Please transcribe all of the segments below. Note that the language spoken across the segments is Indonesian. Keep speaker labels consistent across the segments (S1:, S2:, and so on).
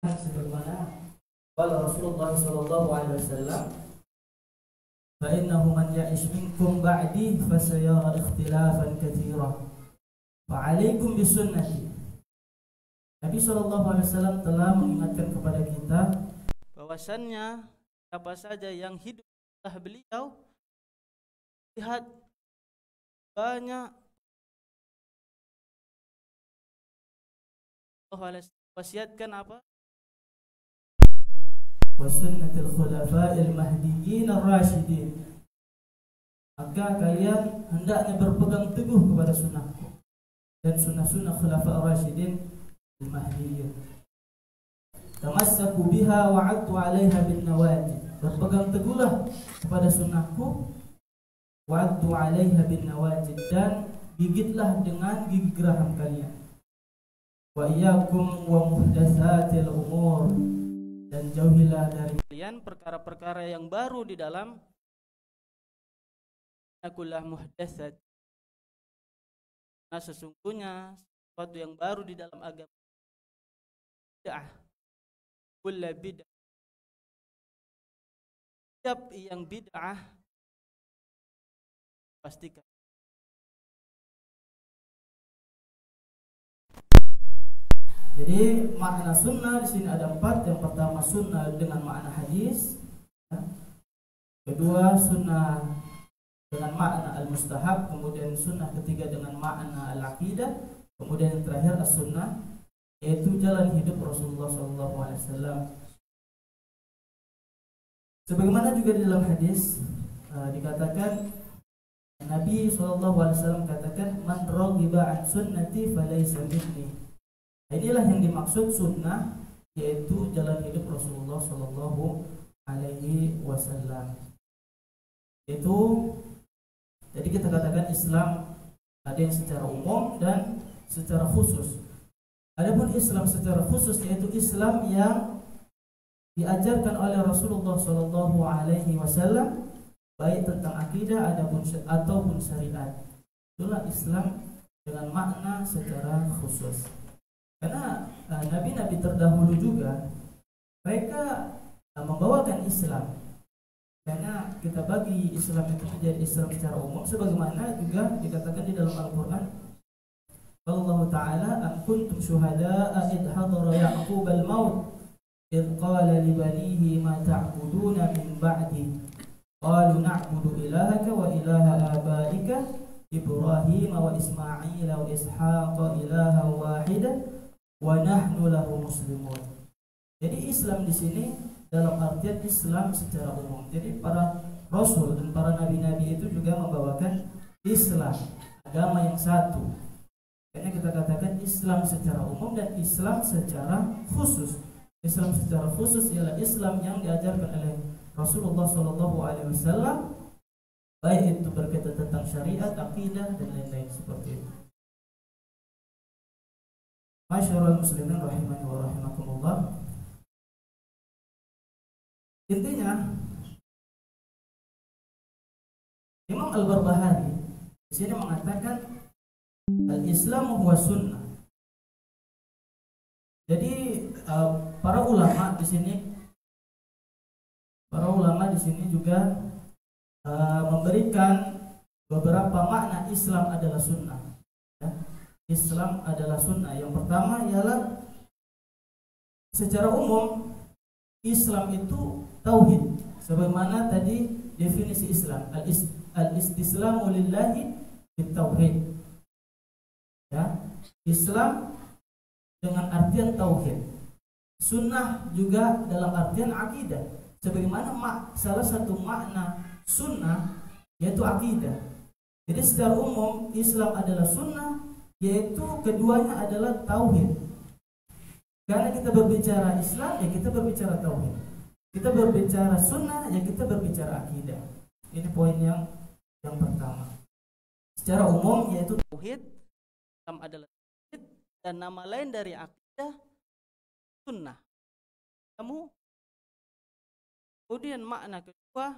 S1: sebagaimana qala Rasulullah sallallahu alaihi wasallam, fa innahu man ya'ish minkum ba'di fasayara ikhtilafan katsira fa 'alaikum bisunnati. Nabi sallallahu alaihi wasallam telah mengingatkan kepada kita bahwasannya siapa saja yang hidup setelah beliau lihat banyak Allah wasiatkan apa? Wasunnatul khulafa'il mahdiyyin ar-rasyidin. Maka kalian hendaknya berpegang teguh kepada sunnahku dan sunnah-sunnah khulafa' ar-rasyidin al-mahdiyyin. Tamassaku biha wa 'addu 'alaiha bin nawajid. Berpegang teguhlah kepada sunnahku wa 'addu 'alaiha bin nawajid, dan gigitlah dengan gigi geraham kalian. Wa iyyakum wa muhdatsatil umur, dan jauhilah dari kalian perkara-perkara yang baru di dalam kullu muhdatsat. Nah, sesungguhnya sesuatu yang baru di dalam agama bid'ah. Kullu bid'ah, setiap yang bid'ah pastikan. Jadi makna sunnah di sini ada 4. Yang pertama sunnah dengan makna hadis. Kedua sunnah dengan makna al-mustahab. Kemudian sunnah ketiga dengan makna al-aqidah. Kemudian yang terakhir as-sunnah, yaitu jalan hidup Rasulullah SAW. Sebagaimana juga di dalam hadis dikatakan, Nabi SAW katakan, man raghiba an sunnati falaysa minni. Inilah yang dimaksud sunnah, yaitu jalan hidup Rasulullah Sallallahu Alaihi Wasallam. Itu jadi kita katakan Islam ada yang secara umum dan secara khusus. Adapun Islam secara khusus yaitu Islam yang diajarkan oleh Rasulullah Sallallahu Alaihi Wasallam, baik tentang akidah ataupun syariat. Itulah Islam dengan makna secara khusus. Karena nabi-nabi terdahulu juga mereka membawakan Islam. Karena kita bagi Islam itu menjadi Islam secara umum, sebagaimana juga dikatakan di dalam Al-Quran. Allah Ta'ala, am kuntum syuhada'a idh hadara Ya'qub al-maut idh qala li banihi ma ta'buduna min ba'di qalu na'budu ilahaka wa ilaha abaika Ibrahim wa Ismail wa Ishaqa ilaha wahidah wa nahnu lahu muslimun. Jadi Islam di sini dalam artian Islam secara umum. Jadi para rasul dan para nabi-nabi itu juga membawakan Islam, agama yang satu. Karena kita katakan Islam secara umum dan Islam secara khusus. Islam secara khusus ialah Islam yang diajarkan oleh Rasulullah SAW, baik itu berkaitan tentang syariat, akidah dan lain-lain seperti itu. Masyarul muslimin rahimani wa rahimakumullah. Intinya Imam Al-Barbahari di sini mengatakan al-Islamu huwa sunnah. Jadi para ulama di sini juga memberikan beberapa makna Islam adalah sunnah. Ya. Islam adalah sunnah. Yang pertama ialah secara umum Islam itu tauhid. Sebagaimana tadi definisi Islam, al-istislamu lillahi bitauhid. Ya, Islam dengan artian tauhid. Sunnah juga dalam artian akidah. Sebagaimana salah satu makna sunnah yaitu akidah. Jadi secara umum Islam adalah sunnah, yaitu keduanya adalah tauhid. Karena kita berbicara Islam, ya kita berbicara tauhid. Kita berbicara sunnah, ya kita berbicara akidah. Ini poin yang pertama. Secara umum yaitu tauhid, Islam adalah tauhid, dan nama lain dari akidah sunnah. Kemudian makna kedua,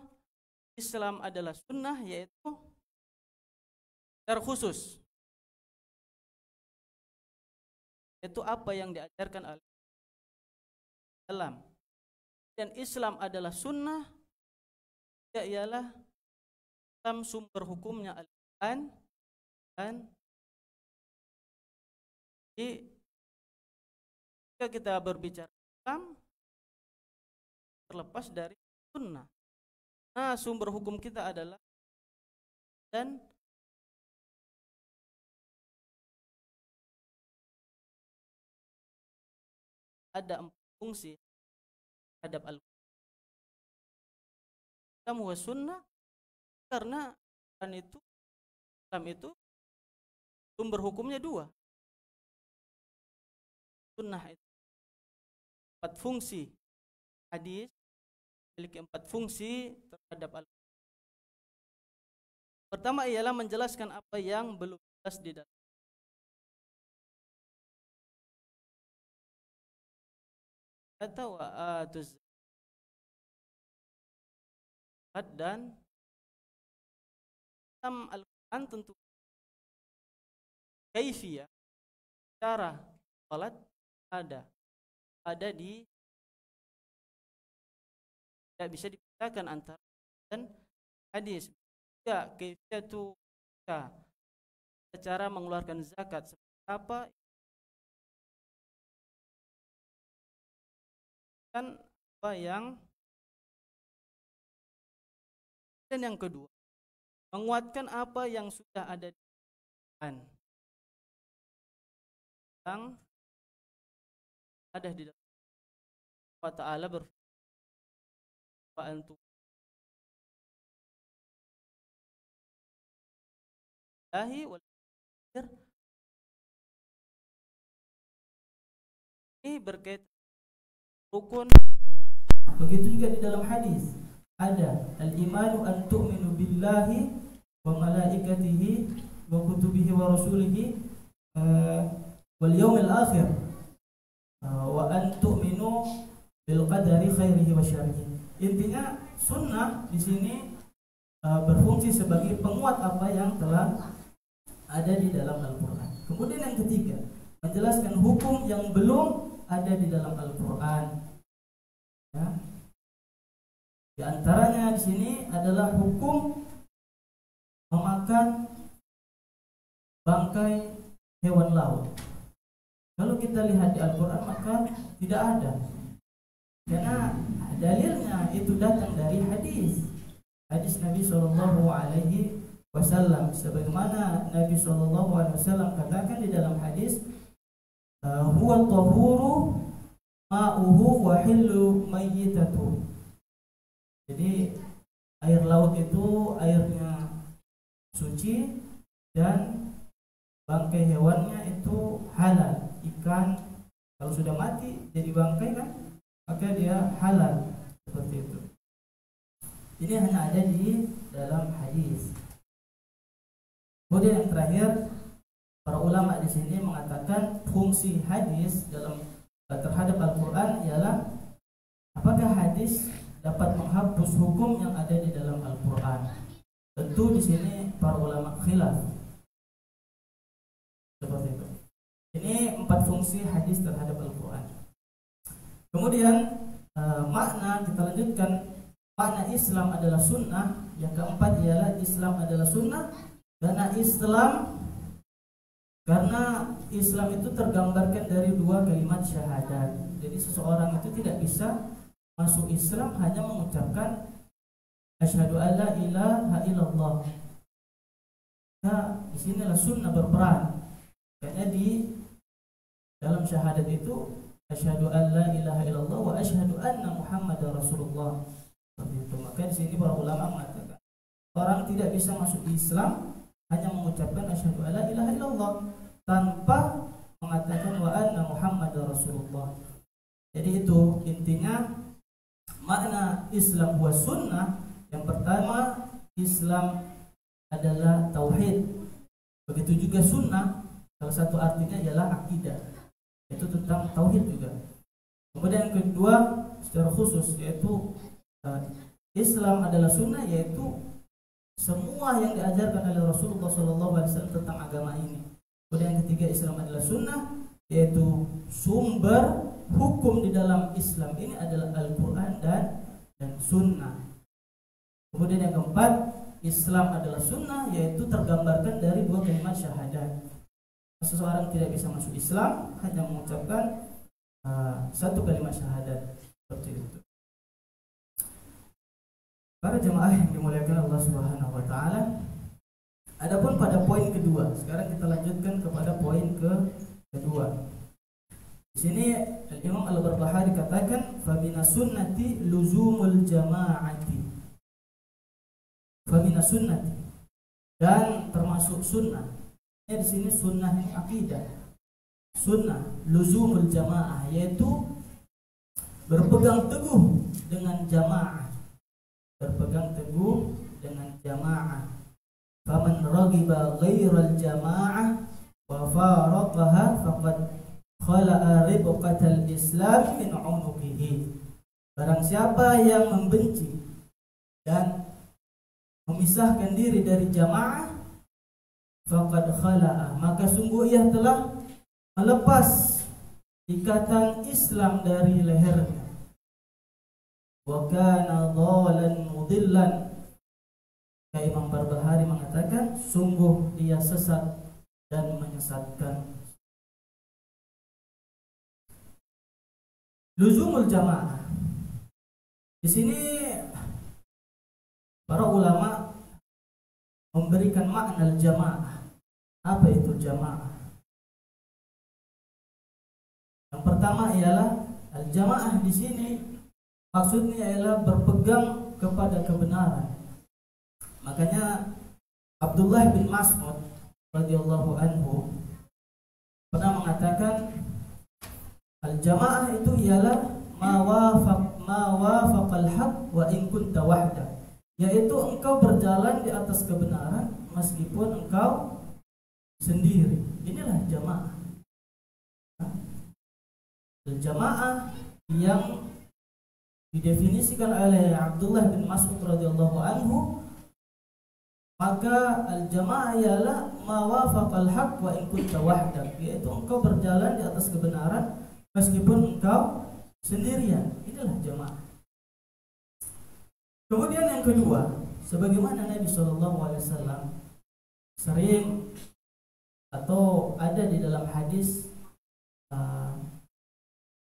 S1: Islam adalah sunnah, yaitu secara khusus, itu apa yang diajarkan oleh Islam. Dan Islam adalah sunnah, ya ialah Islam sumber hukumnya Al-Quran dan jika kita berbicara Islam terlepas dari sunnah. Nah, sumber hukum kita adalah dan ada 4 fungsi terhadap Al-Quran wa sunnah, karena Islam itu sumber hukumnya 2. Sunnah itu 4 fungsi, hadis memiliki 4 fungsi terhadap Al-Quran. Pertama ialah menjelaskan apa yang belum jelas di dalam atau atuz dan dalam Al-Quran tentu kaifiyah cara salat ada di tidak bisa dipisahkan antara dan hadis. Ya, kaifiyah itu cara mengeluarkan zakat seperti apa, kan apa yang, dan yang kedua menguatkan apa yang sudah ada di Quran, yang ada di dalam Allah Ta'ala berfirman wa antum lahi wal ini berkaitan rukun. Begitu juga di dalam hadis ada al-imanu an tu'minu billahi wa malaikatihi wa kutubihi wa rasulihi wal yawmil akhir wa an tu'minu bil qadari khairihi wa syarrihi. Intinya sunnah di sini berfungsi sebagai penguat apa yang telah ada di dalam Al-Quran. Kemudian yang ketiga, menjelaskan hukum yang belum ada di dalam Al-Quran. Ya. Di antaranya di sini adalah hukum memakan bangkai hewan laut. Kalau kita lihat di Al-Quran maka tidak ada, karena dalilnya itu datang dari hadis Nabi Shallallahu Alaihi Wasallam. Sebagaimana Nabi Shallallahu Alaihi Wasallam katakan di dalam hadis, huwa tahuru ma'uhu wa hillu mayyitatu. Jadi air laut itu airnya suci dan bangkai hewannya itu halal. Ikan kalau sudah mati jadi bangkai kan, maka dia halal, seperti itu. Ini hanya ada di dalam hadis. Kemudian yang terakhir, para ulama di sini mengatakan fungsi hadis dalam terhadap Al-Quran ialah apakah hadis dapat menghapus hukum yang ada di dalam Al-Quran. Tentu di sini para ulama khilaf. Seperti itu. Ini 4 fungsi hadis terhadap Al-Quran. Kemudian makna, kita lanjutkan, makna Islam adalah sunnah. Yang keempat ialah Islam adalah sunnah karena Islam itu tergambarkan dari 2 kalimat syahadat. Jadi seseorang itu tidak bisa masuk Islam hanya mengucapkan asyhadu alla ilaha illallah. Nah, disinilah sunnah berperan. Karena di dalam syahadat itu asyhadu alla ilaha illallah wa asyhadu anna muhammadar rasulullah. Seperti itu. Maka di sini para ulama mengatakan orang tidak bisa masuk Islam hanya mengucapkan asyhadu alla ilaha illallah tanpa mengatakan wa anna muhammadar rasulullah. Jadi itu intinya makna Islam wa sunnah. Yang pertama, Islam adalah tauhid. Begitu juga sunnah, salah satu artinya ialah akidah, itu tentang tauhid juga. Kemudian yang kedua secara khusus yaitu Islam adalah sunnah, yaitu semua yang diajarkan oleh Rasulullah SAW tentang agama ini. Kemudian yang ketiga, Islam adalah sunnah, yaitu sumber hukum di dalam Islam ini adalah Al-Quran dan Sunnah. Kemudian yang keempat, Islam adalah Sunnah, yaitu tergambarkan dari dua kalimat syahadat. Seseorang tidak bisa masuk Islam hanya mengucapkan satu kalimat syahadat, seperti itu. Para jemaah yang dimuliakan Allah Subhanahu wa taala, adapun pada poin kedua, sekarang kita lanjutkan kepada poin kedua. Di sini Imam Al-Barbahari katakan fa minas sunnati luzumul jama'ati. Fa minas sunnati, dan termasuk sunnah. Di sini sunnah ini akidah. Sunnah luzumul jamaah, yaitu berpegang teguh dengan jamaah. Berpegang teguh dengan jamaah. Faman raghiba ghairal jamaah wa faraqaha faqad khala'a ribqatal islam min 'unuqihi. Barang siapa yang membenci dan memisahkan diri dari jamaah, faqad khala'a, maka sungguh ia telah melepas ikatan Islam dari lehernya. Wa kana dhalan mudillan. Imam Barbahari mengatakan sungguh dia sesat dan menyesatkan. Luzumul jamaah. Di sini para ulama memberikan makna jamaah. Apa itu jamaah? Yang pertama ialah al-jamaah di sini maksudnya ialah berpegang kepada kebenaran. Makanya Abdullah bin Mas'ud radhiyallahu anhu pernah mengatakan al-jamaah itu ialah ma wafaqal haq wa in kunta wahda, yaitu engkau berjalan di atas kebenaran meskipun engkau sendiri. Inilah jamaah. Al-jamaah yang didefinisikan oleh Abdullah bin Mas'ud radhiyallahu anhu, maka al-jamaah ialah ma wafaqal haq wa in kunta wahdak, yaitu engkau berjalan di atas kebenaran meskipun engkau sendirian. Inilah jamaah. Kemudian yang kedua, sebagaimana Nabi SAW sering atau ada di dalam hadis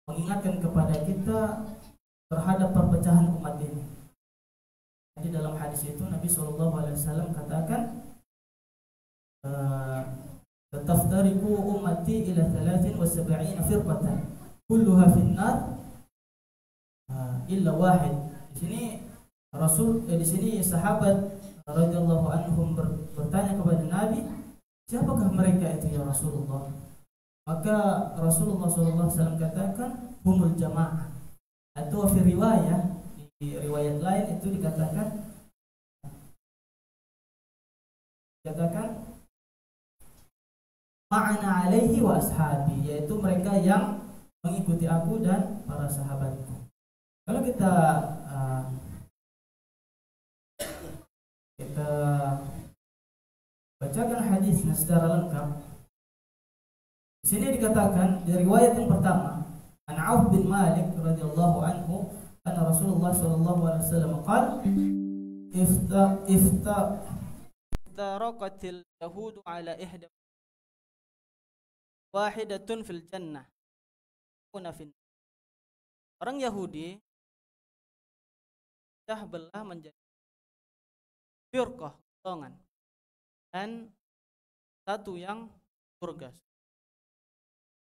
S1: mengingatkan kepada kita terhadap perpecahan umat ini. Di dalam hadis itu Nabi SAW katakan, taftariqu ummati ila 73 firqatan kulluha finnar illa wahid. Di sini di sini sahabat radhiyallahu anhum bertanya kepada Nabi, siapakah mereka itu ya Rasulullah? Maka Rasulullah SAW katakan humul jamaah. Atau fi riwayah, di riwayat lain itu dikatakan ma'ana alaihi wa ashabi, yaitu mereka yang mengikuti aku dan para sahabatku. Kalau kita bacakan hadisnya secara lengkap, di sini dikatakan di riwayat yang pertama, an Auf bin Malik radhiyallahu anhu, anna Rasulullah sallallahu alaihi wasallam qala iftaraqatil yahudu ala ihda wahidatun fil jannah kuna fin. Orang Yahudi dah belah menjadi firqah, golongan, dan satu yang surga.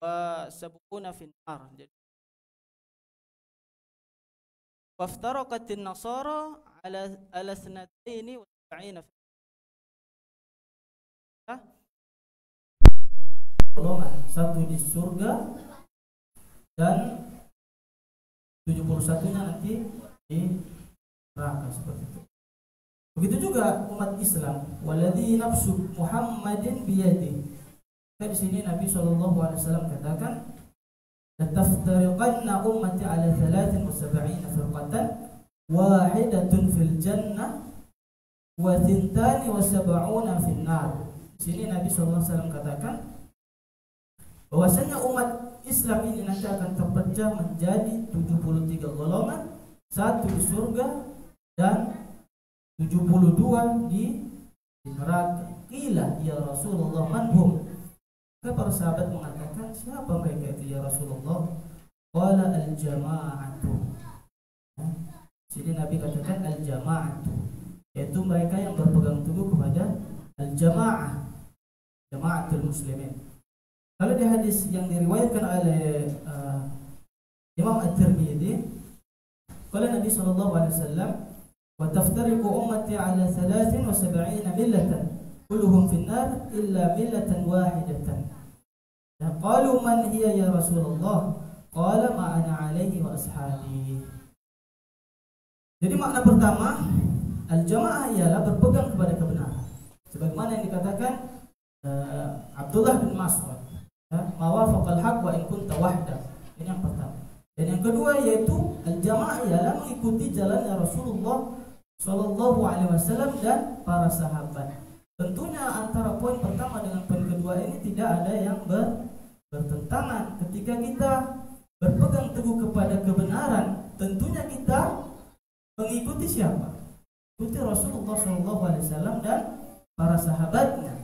S1: Wa sabquna fin nar. Waftaraqatin nasara ala sanataini wa 70 golongan, satu di surga dan 71-nya nanti di neraka, seperti itu. Begitu juga umat Islam, waladhi nafsu Muhammadin biyadi. Di sini Nabi SAW katakan, lataftariqanna ummati ala 73 firqatan wahidatun fil jannah wa 72 fil nar. Di sini Nabi SAW katakan bahwasanya umat Islam ini nanti akan terpecah menjadi 73 golongan, satu di surga dan 72 di neraka. Qila ya Rasulullah manhum? Para sahabat mengatakan, siapa mereka itu ya Rasulullah? Qala al-jama'atu. Jadi Nabi katakan al-jama'atu, yaitu mereka yang berpegang teguh kepada al-jama'ah, jama'atul muslimin. Kalau di hadis yang diriwayatkan oleh Imam At-Tirmidzi, qala Nabi sallallahu alaihi wasallam, wa taftariqu ummati ala 73 millatan kulluhum finnar illa millatan wahidatan. Qalu man hiya ya Rasulullah? Qala ma ana alaihi wa ashabi. Jadi makna pertama, al-jamaah ialah berpegang kepada kebenaran. Sebagaimana yang dikatakan Abdullah bin Mas'ud, ma wafaqal haqq wa in kunta wahda. Ini yang pertama. Dan yang kedua yaitu al-jamaah ialah mengikuti jalannya Rasulullah sallallahu alaihi wasallam dan para sahabat. Tentunya antara poin pertama dengan poin kedua ini tidak ada yang bertentangan. Ketika kita berpegang teguh kepada kebenaran, tentunya kita mengikuti siapa? Ikuti Rasulullah SAW dan para sahabatnya.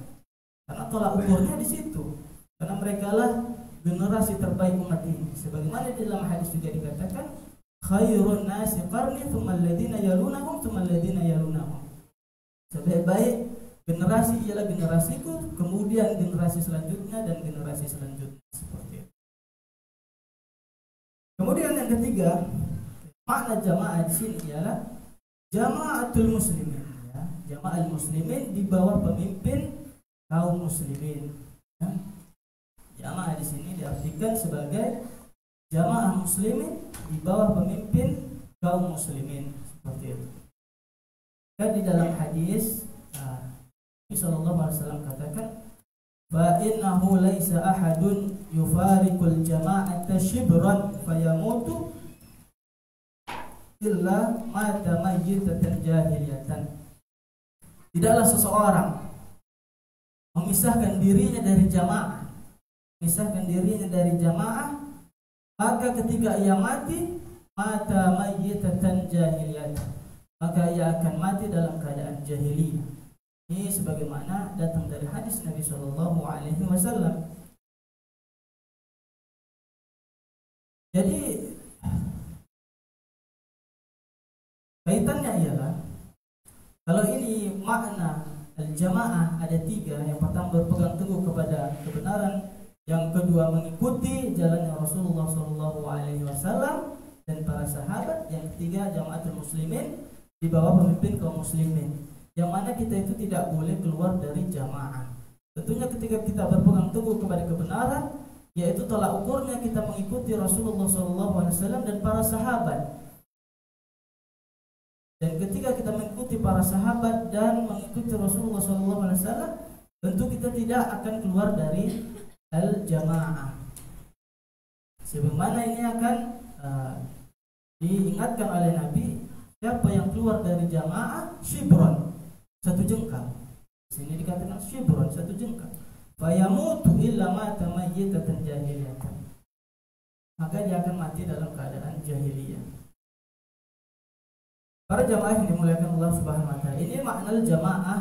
S1: Karena tolak ukurnya di situ. Karena mereka lah generasi terbaik umat ini. Sebagaimana di dalam hadis juga dikatakan, khairun nasi qarni tsumma alladziina yalunahum tsumma alladziina yalunahum. Sebaik-baik generasi ialah generasiku, kemudian generasi selanjutnya dan generasi selanjutnya, seperti itu. Kemudian yang ketiga, makna jamaah di sini ialah jamaatul muslimin, ya. Jamaah muslimin di bawah pemimpin kaum muslimin. Ya. Jamaah di sini diartikan sebagai jamaah muslimin di bawah pemimpin kaum muslimin, seperti itu. Dan di dalam hadis Nabi sallallahu alaihi wasallam katakan, fa innahu laisa ahadun yufariqul jama'ata shibran fayamutu illa mata mayyitatan jahiliyatan. Tidaklah seseorang memisahkan dirinya dari jamaah, maka ketika ia mati, mata mayyitatan jahiliyatan, maka ia akan mati dalam keadaan jahiliyah. Ini sebagaimana datang dari hadis Nabi sallallahu alaihi wasallam. Jadi kaitannya ialah, kalau ini makna al-jamaah ada tiga. Yang pertama berpegang teguh kepada kebenaran, yang kedua mengikuti jalannya Rasulullah sallallahu alaihi wasallam dan para sahabat, yang ketiga jamaatul muslimin di bawah pemimpin kaum muslimin. Yang mana kita itu tidak boleh keluar dari jamaah. Tentunya ketika kita berpegang teguh kepada kebenaran, yaitu tolak ukurnya kita mengikuti Rasulullah SAW dan para sahabat. Dan ketika kita mengikuti para sahabat dan mengikuti Rasulullah SAW, tentu kita tidak akan keluar dari al-jamaah. Sebagaimana ini akan diingatkan oleh Nabi, siapa yang keluar dari jamaah, shibron, satu jengkal. Sini dikatakan shibron, satu jengkal. Fayamutu illa mata mayyitatan jahiliyatan. Maka dia akan mati dalam keadaan jahiliyah. Para jamaah yang dimuliakan Allah Subhanahu wa taala, ini makna jamaah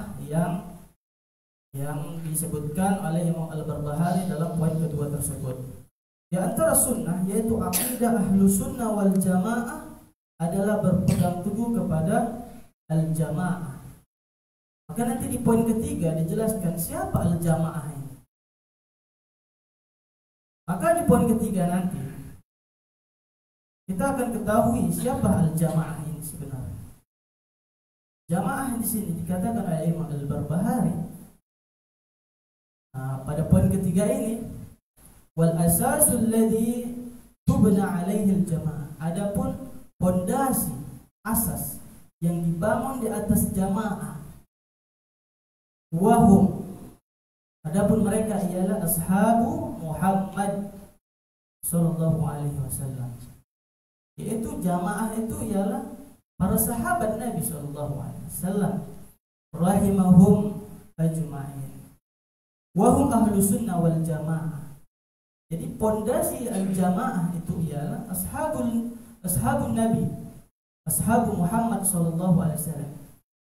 S1: yang disebutkan oleh Imam Al-Barbahari dalam poin kedua tersebut. Di antara sunnah, yaitu aqidah ahlu sunnah wal jamaah, adalah berpegang teguh kepada al-jamaah. Maka nanti di poin ketiga dijelaskan siapa al-jamaah ini. Maka di poin ketiga nanti kita akan ketahui siapa al-jamaah ini sebenarnya. Jamaah di sini dikatakan oleh Imam Al-Barbahari. Pada poin ketiga ini, wal asasul ladzi tubna alaihi al-jamaah. Adapun pondasi, asas yang dibangun di atas jamaah, wahum, adapun mereka ialah ashabu Muhammad sallallahu alaihi wasallam. Yaitu jamaah itu ialah para sahabat Nabi sallallahu alaihi wasallam rahimahum ajma'in. Wahum ahlu sunnah wal jamaah. Jadi pondasi al-jamaah itu ialah ashabun Nabi, ashabu Muhammad sallallahu alaihi wasallam.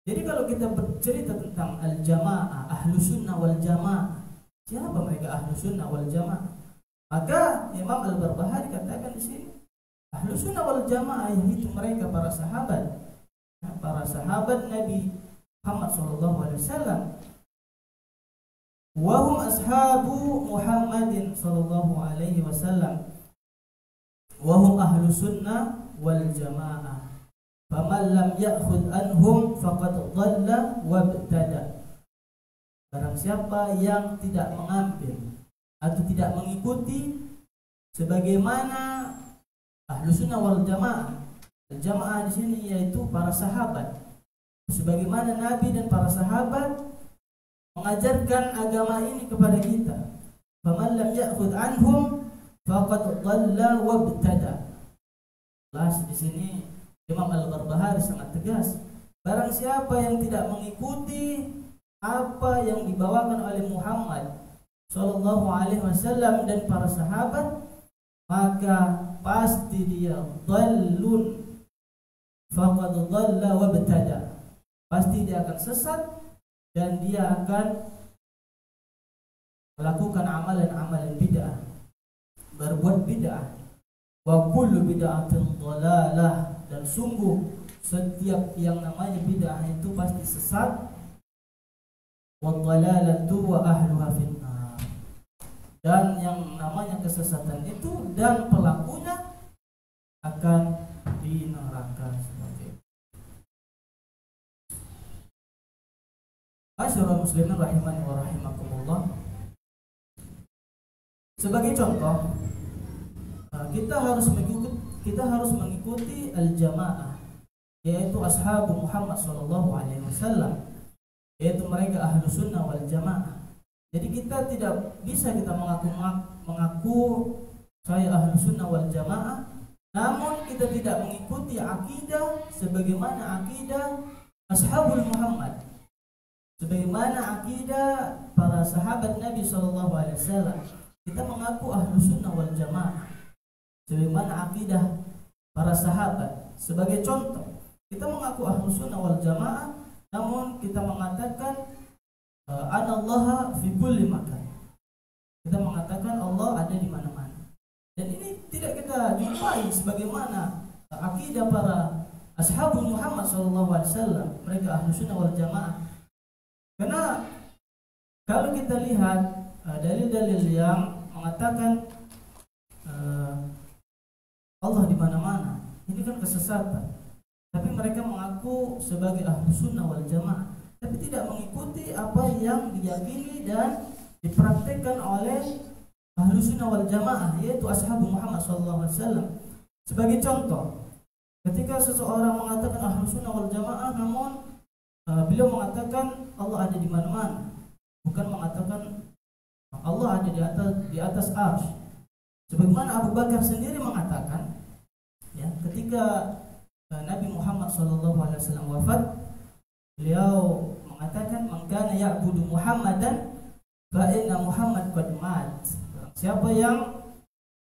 S1: Jadi kalau kita bercerita tentang al-jamaah, ahlu sunnah wal jamaah, siapa mereka ahlu sunnah wal jamaah? Maka Imam Al-Barbahari katakan di sini, ahlu sunnah wal jamaah yaitu mereka para sahabat Nabi Muhammad sallallahu alaihi wasallam. Wa hum ashabu Muhammadin sallallahu alaihi wasallam. Wa hum ahlu sunnah wal jamaah. Faman lam ya'khudh anhum faqad dhalla wa ibtada. Barang siapa yang tidak mengambil atau tidak mengikuti sebagaimana ahlu sunnah wal jamaah. Jamaah di sini yaitu para sahabat. Sebagaimana Nabi dan para sahabat mengajarkan agama ini kepada kita. Faman lam ya'khudh anhum faqad dhalla wa ibtada. Di sini Imam Al-Barbahari sangat tegas. Barang siapa yang tidak mengikuti apa yang dibawakan oleh Muhammad sallallahu alaihi wasallam dan para sahabat, maka pasti dia dhallun faqad dhalla wa ibtada. Pasti dia akan sesat dan dia akan melakukan amalan-amalan bid'ah, berbuat bid'ah. Wa kullu bid'atin dhalalah, dan sungguh setiap yang namanya bid'ah itu pasti sesat. Wa dhalalatu wa ahluha finnar, dan yang namanya kesesatan itu dan pelakunya akan di neraka. Masyaallah muslimin rahimani wa rahimakumullah. Sebagai contoh, kita harus mengikuti al-jamaah, yaitu ashabu Muhammad sallallahu alaihi wasallam, yaitu mereka ahlu sunnah wal jamaah. Jadi kita tidak bisa kita mengaku saya ahlu sunnah wal jamaah, namun kita tidak mengikuti akidah sebagaimana akidah ashabul Muhammad, sebagaimana akidah para sahabat Nabi sallallahu alaihi wasallam. Kita mengaku ahlu sunnah wal jamaah sebagaimana akidah para sahabat. Sebagai contoh, kita mengaku ahlu sunnah wal jamaah, namun kita mengatakan anallaha fi kulli makan. Kita mengatakan Allah ada di mana-mana. Dan ini tidak kita jumpai sebagaimana akidah para ashabul Muhammad sallallahu alaihi wasallam, mereka ahlu sunnah wal jamaah. Karena kalau kita lihat dalil-dalil yang mengatakan Allah di mana-mana, ini kan kesesatan. Tapi mereka mengaku sebagai ahlu sunnah wal jamaah, tapi tidak mengikuti apa yang diyakini dan dipraktikkan oleh ahlu sunnah wal jamaah, yaitu ashabu Muhammad SAW. Sebagai contoh, ketika seseorang mengatakan ahlu sunnah wal jamaah, namun beliau mengatakan Allah ada di mana-mana, bukan mengatakan Allah ada di atas arsy. Sebagaimana Abu Bakar sendiri mengatakan, ya, ketika Nabi Muhammad SAW wafat, beliau mengatakan, "Man kana ya'budu Muhammadan fa inna Muhammad qad mat." Siapa yang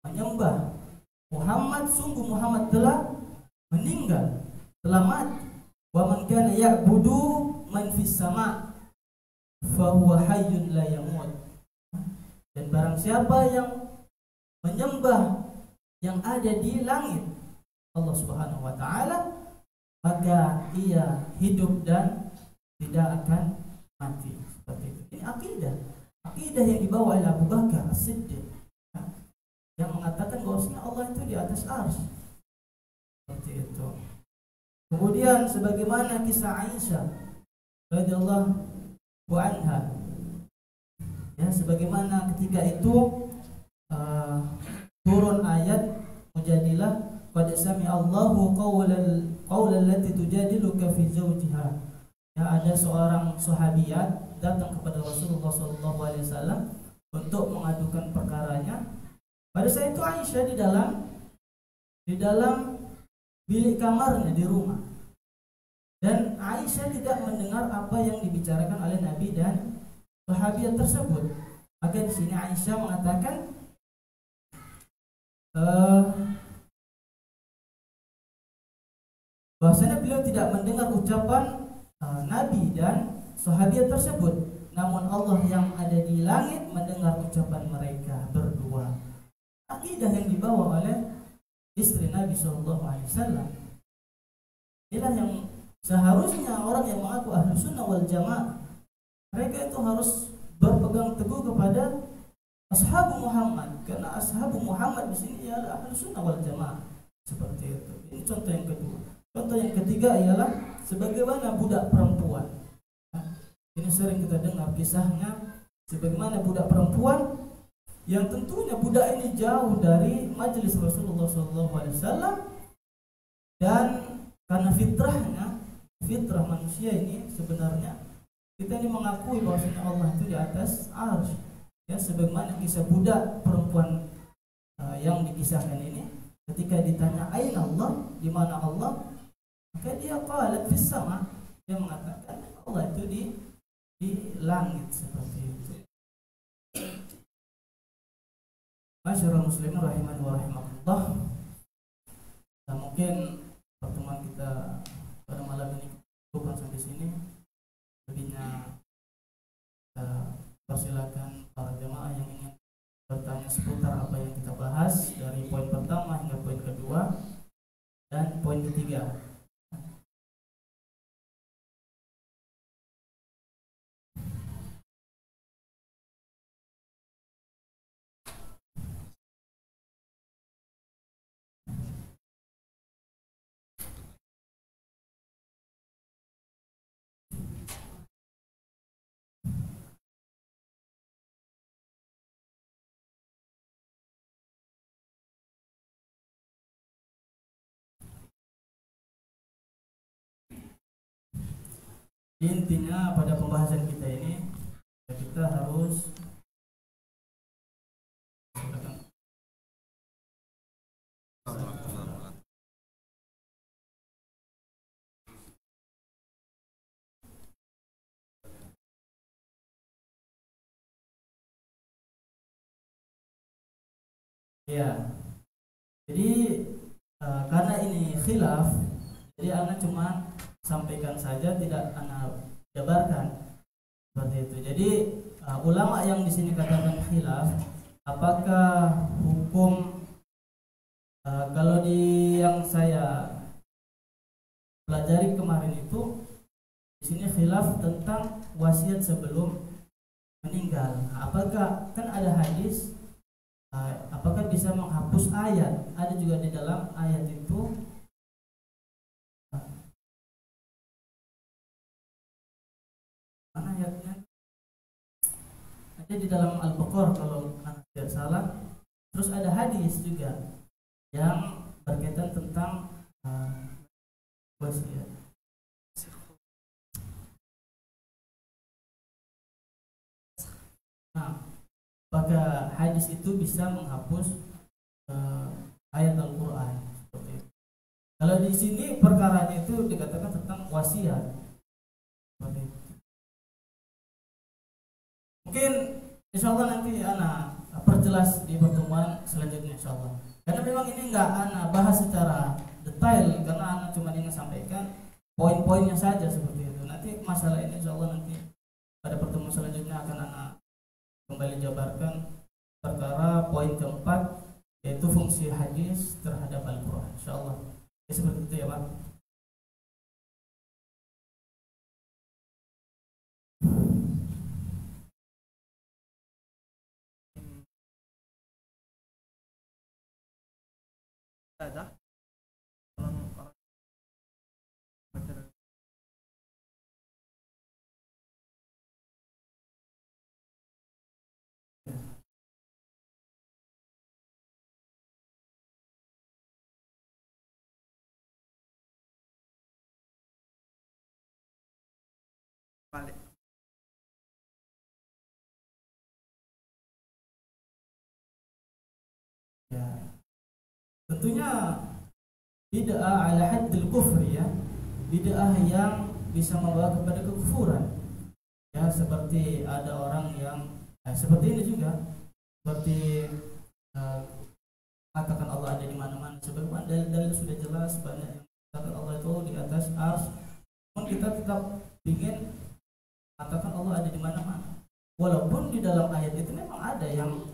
S1: menyembah Muhammad, sungguh Muhammad telah meninggal, telah mati. Wa man kana ya'budu man fis sama' fa huwa hayyun la yamut. Dan barang siapa yang menyembah yang ada di langit, Allah Subhanahu wa taala, maka ia hidup dan tidak akan mati. Seperti itu. Ini akidah yang dibawa oleh Abu Bakar As-Siddiq, yang mengatakan bahwasanya Allah itu di atas arsy. Seperti itu. Kemudian sebagaimana kisah Aisyah radhiyallahu anha, ya, sebagaimana ketika itu turun ayat Mujadilah, qad sami'a Allahu qawlan lati tujadiluka fi zawjiha. Ya, ada seorang sahabiat datang kepada Rasulullah SAW untuk mengadukan perkaranya. Pada saat itu Aisyah di dalam bilik kamarnya di rumah, dan Aisyah tidak mendengar apa yang dibicarakan oleh Nabi dan sahabiat tersebut. Maka di sini Aisyah mengatakan, eh, bahwasanya beliau tidak mendengar ucapan Nabi dan sahabat tersebut, namun Allah yang ada di langit mendengar ucapan mereka berdua. Akidah yang dibawa oleh istri Nabi Shallallahu Alaihi Wasallam inilah yang seharusnya orang yang mengaku ahlu sunnah wal jamaah, mereka itu harus berpegang teguh kepada ashabu Muhammad, karena ashabu Muhammad di sini ialah ahlu sunnah wal jamaah. Seperti itu. Ini contoh yang kedua. Contoh yang ketiga ialah sebagaimana budak perempuan. Ini sering kita dengar kisahnya, sebagaimana budak perempuan yang tentunya budak ini jauh dari majelis Rasulullah SAW, dan karena fitrah manusia ini sebenarnya kita ini mengakui bahwasanya Allah itu di atas arsy. Ya, sebagaimana kisah budak perempuan yang dikisahkan ini, ketika ditanya aina Allah, di mana Allah, maka dia qalat fis sama, dia mengatakan Allah itu di langit, seperti itu. Masyaallah muslimin rahimani wa rahimakumullah. Nah, mungkin pertemuan kita pada malam ini cukup sampai sini. Lebihnya persilakan para jemaah yang ingin bertanya seputar apa yang kita bahas dari poin pertama hingga poin kedua dan poin ketiga. Intinya pada pembahasan kita ini, kita harus ya. Jadi karena ini khilaf, jadi anak cuma sampaikan saja, tidak anak jabarkan seperti itu. Jadi ulama yang di sini katakan khilaf, apakah hukum kalau di yang saya pelajari kemarin itu, di sini khilaf tentang wasiat sebelum meninggal. Apakah kan ada hadis, apakah bisa menghapus ayat? Ada juga di dalam ayat itu mana ayatnya? Ada di dalam Al-Baqarah kalau tidak salah. Terus ada hadis juga yang berkaitan tentang wasiat. Nah, apakah hadis itu bisa menghapus ayat Al-Quran? Seperti itu. Kalau di sini perkaranya itu dikatakan tentang wasiat. Seperti itu. Mungkin insya Allah nanti anak perjelas di pertemuan selanjutnya, insya Allah. Karena memang ini nggak anak bahas secara detail, karena anak cuma ingin sampaikan poin-poinnya saja seperti itu. Nanti masalah ini insya Allah nanti pada pertemuan selanjutnya akan anak kembali jabarkan perkara poin keempat, yaitu fungsi hadis terhadap Al-Quran, insya Allah. Ya, seperti itu ya Pak.
S2: Ada balik.
S1: Ya, tentunya bid'ah ala haddil kufri, ya, bid'ah yang bisa membawa kepada kekufuran. Ya, seperti ada orang yang seperti ini juga, seperti katakan dalil sudah jelas banyak yang mengatakan Allah itu di atas ars. Namun kita tetap ingin mengatakan Allah ada di mana-mana. Walaupun di dalam ayat itu memang ada yang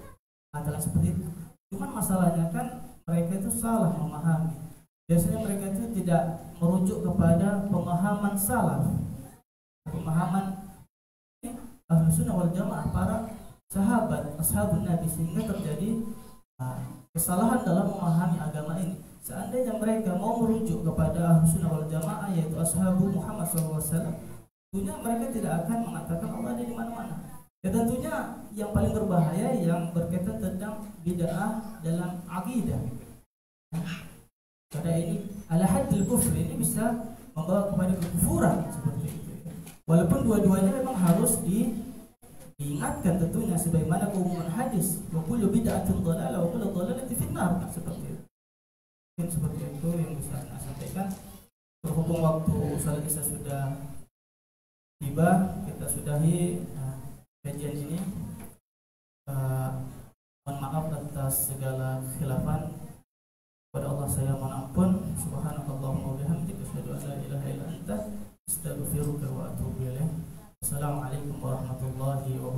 S1: mengatakan seperti itu. Cuman masalahnya kan mereka itu salah memahami. Biasanya mereka itu tidak merujuk kepada pemahaman salaf, pemahaman Ahlussunnah wal Jamaah, para sahabat, ashabun Nabi, sehingga terjadi kesalahan dalam memahami agama ini. Seandainya mereka mau merujuk kepada Ahlussunnah wal Jamaah, yaitu ashabu Muhammad SAW, tentunya mereka tidak akan mengatakan Allah ada di mana-mana. Ya tentunya yang paling berbahaya yang berkaitan tentang bid'ah dalam akidah. Karena ini ala haddil kufr, ini bisa membawa kepada kekufuran seperti itu. Walaupun dua-duanya memang harus diingatkan tentunya sebagaimana keumuman hadis, wa kullu bid'atin dhalalah wa kullu dhalalatin finnar, seperti itu. Mungkin seperti itu yang bisa saya sampaikan. Berhubung waktu salat Isya sudah tiba, kita sudahi kajian ini. Mohon maaf atas segala khilafan. Kepada Allah saya mohon ampun. Subhanakallahumma wa bihamdika asyhadu an la ilaha illa anta astaghfiruka wa atubu ilaik. Assalamualaikum warahmatullahi wabarakatuh.